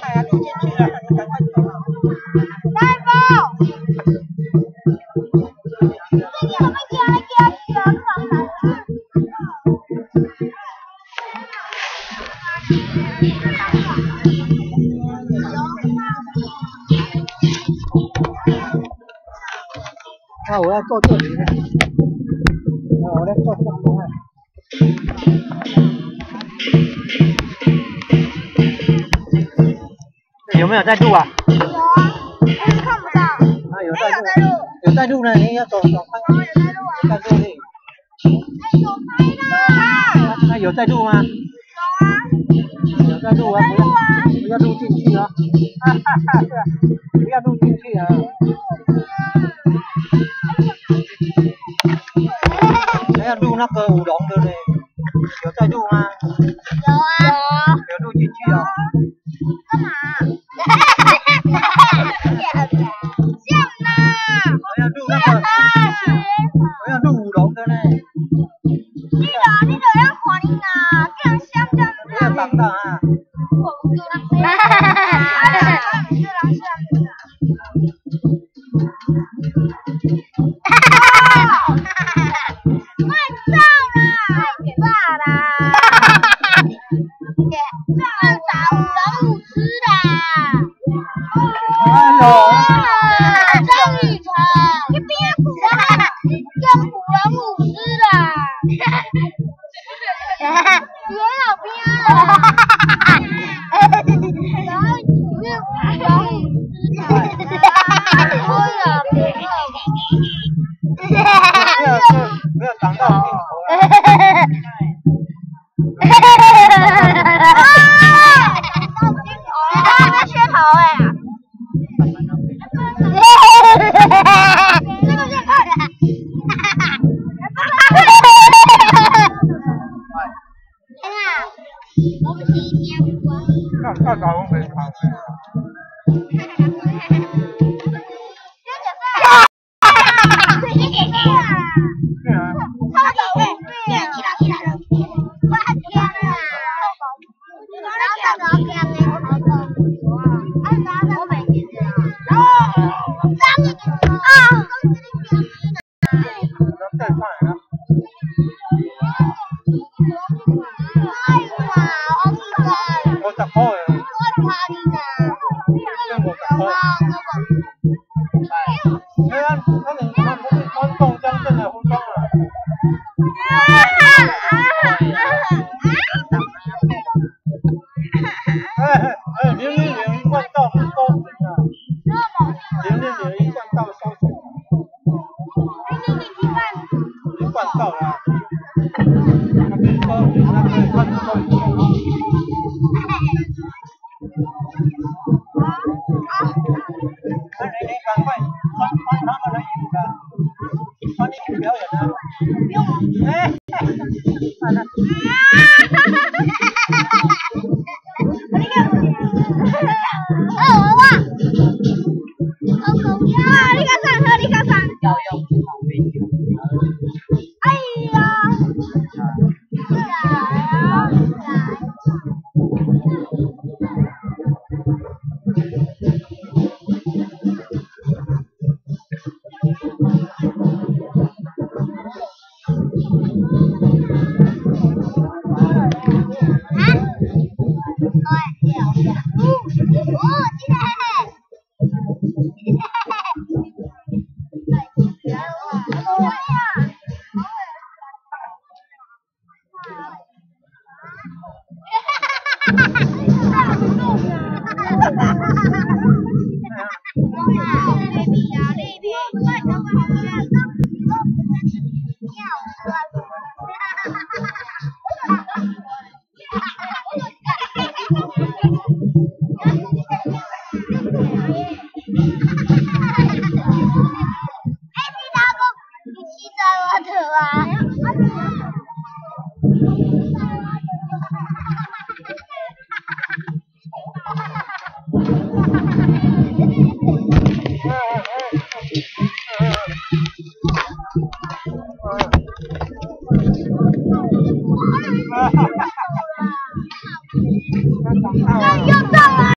哎呀，录进去了，你赶快走。大夫，这个我们家的房子。啊，我要坐这里。我来坐这里。有没有在录啊？有啊，但是看不到。啊，有在录。有在录呢，你要走看。有在录啊。在录里。有拍的。那有在录吗？有啊。有在录啊，不要录进去啊！哈哈哈，不要录进去啊！还要录那个舞龙的呢，有在录吗？有啊。有录进去啊？干嘛？像呢。我要录那个，我要录舞龙的呢。你就要看你呐，这样像这样子。不要挡到啊！不要挡到镜头。大龙没看。